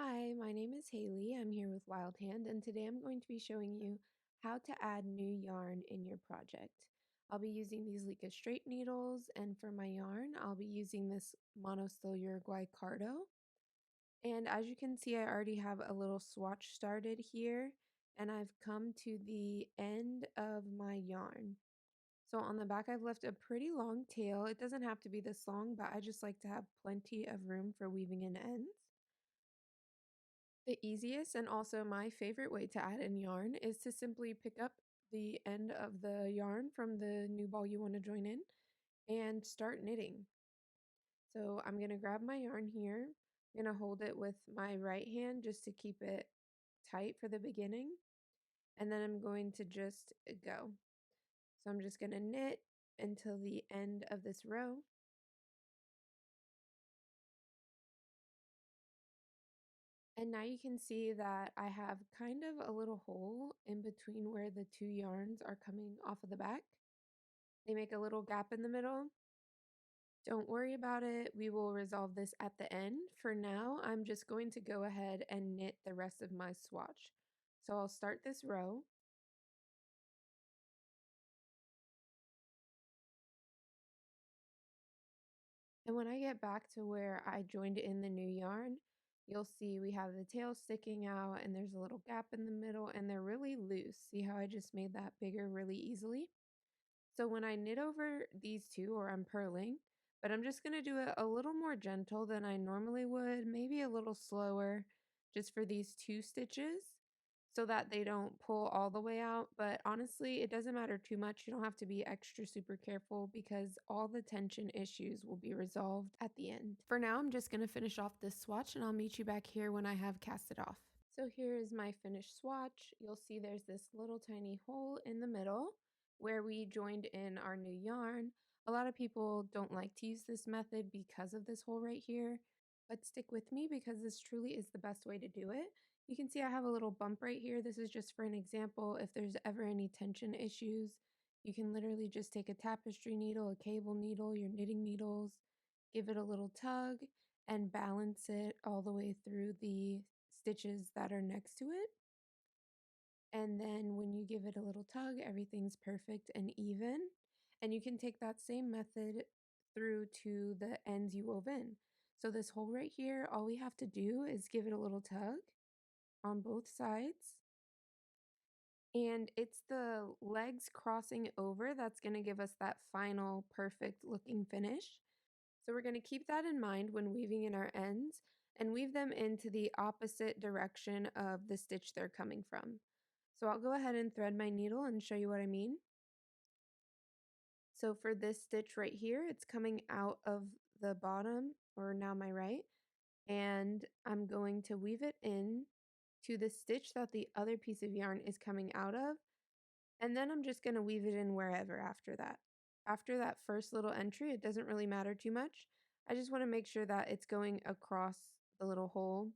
Hi, my name is Haley. I'm here with Wild Hand, and today I'm going to be showing you how to add new yarn in your project. I'll be using these Leica straight needles, and for my yarn, I'll be using this Monostil Uruguay Cardo. And as you can see, I already have a little swatch started here, and I've come to the end of my yarn. So on the back, I've left a pretty long tail. It doesn't have to be this long, but I just like to have plenty of room for weaving in ends. The easiest and also my favorite way to add in yarn is to simply pick up the end of the yarn from the new ball you want to join in and start knitting. So I'm going to grab my yarn here. I'm going to hold it with my right hand just to keep it tight for the beginning. And then I'm going to just go. So I'm just going to knit until the end of this row. And now you can see that I have kind of a little hole in between where the two yarns are coming off of the back. They make a little gap in the middle. Don't worry about it. We will resolve this at the end. For now, I'm just going to go ahead and knit the rest of my swatch. So I'll start this row. And when I get back to where I joined in the new yarn, you'll see we have the tail sticking out and there's a little gap in the middle and they're really loose. See how I just made that bigger really easily? So when I knit over these two, or I'm purling, but I'm just going to do it a little more gentle than I normally would, maybe a little slower just for these two stitches so that they don't pull all the way out. But honestly, it doesn't matter too much. You don't have to be extra super careful because all the tension issues will be resolved at the end. For now, I'm just going to finish off this swatch and I'll meet you back here when I have cast it off. So here is my finished swatch. You'll see there's this little tiny hole in the middle where we joined in our new yarn. A lot of people don't like to use this method because of this hole right here, but stick with me because this truly is the best way to do it. You can see I have a little bump right here. This is just for an example. If there's ever any tension issues, you can literally just take a tapestry needle, a cable needle, your knitting needles, give it a little tug, and balance it all the way through the stitches that are next to it. And then when you give it a little tug, everything's perfect and even. And you can take that same method through to the ends you wove in. So this hole right here, all we have to do is give it a little tug on both sides. And it's the legs crossing over that's going to give us that final perfect looking finish. So we're going to keep that in mind when weaving in our ends and weave them into the opposite direction of the stitch they're coming from. So I'll go ahead and thread my needle and show you what I mean. So for this stitch right here, it's coming out of the bottom, or now my right, and I'm going to weave it in to the stitch that the other piece of yarn is coming out of, and then I'm just going to weave it in wherever after that. After that first little entry, it doesn't really matter too much. I just want to make sure that it's going across the little hole.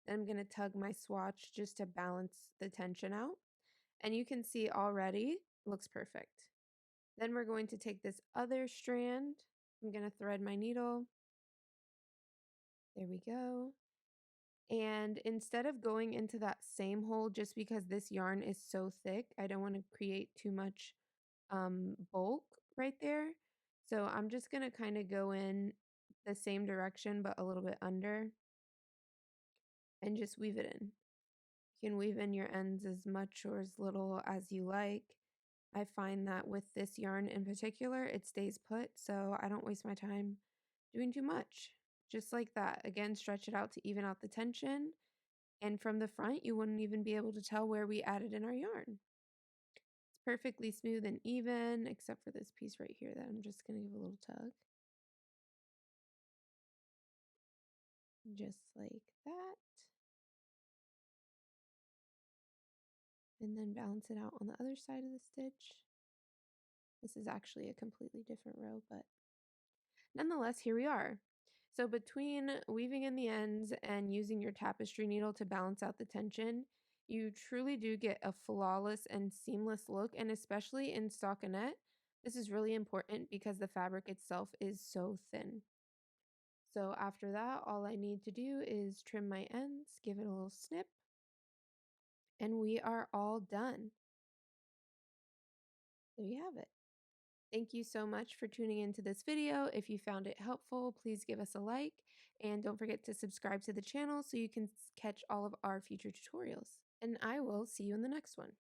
Then I'm going to tug my swatch just to balance the tension out. And you can see already looks perfect. Then we're going to take this other strand. I'm going to thread my needle. There we go. And instead of going into that same hole, just because this yarn is so thick, I don't want to create too much bulk right there. So I'm just going to kind of go in the same direction, but a little bit under and just weave it in. You can weave in your ends as much or as little as you like. I find that with this yarn in particular, it stays put, so I don't waste my time doing too much. Just like that. Again, stretch it out to even out the tension. And from the front, you wouldn't even be able to tell where we added in our yarn. It's perfectly smooth and even, except for this piece right here that I'm just going to give a little tug. Just like that. And then balance it out on the other side of the stitch. This is actually a completely different row, but nonetheless, here we are. So between weaving in the ends and using your tapestry needle to balance out the tension, you truly do get a flawless and seamless look, and especially in stockinette, this is really important because the fabric itself is so thin. So after that, all I need to do is trim my ends, give it a little snip, and we are all done. There you have it. Thank you so much for tuning into this video. If you found it helpful, please give us a like and don't forget to subscribe to the channel so you can catch all of our future tutorials. And I will see you in the next one.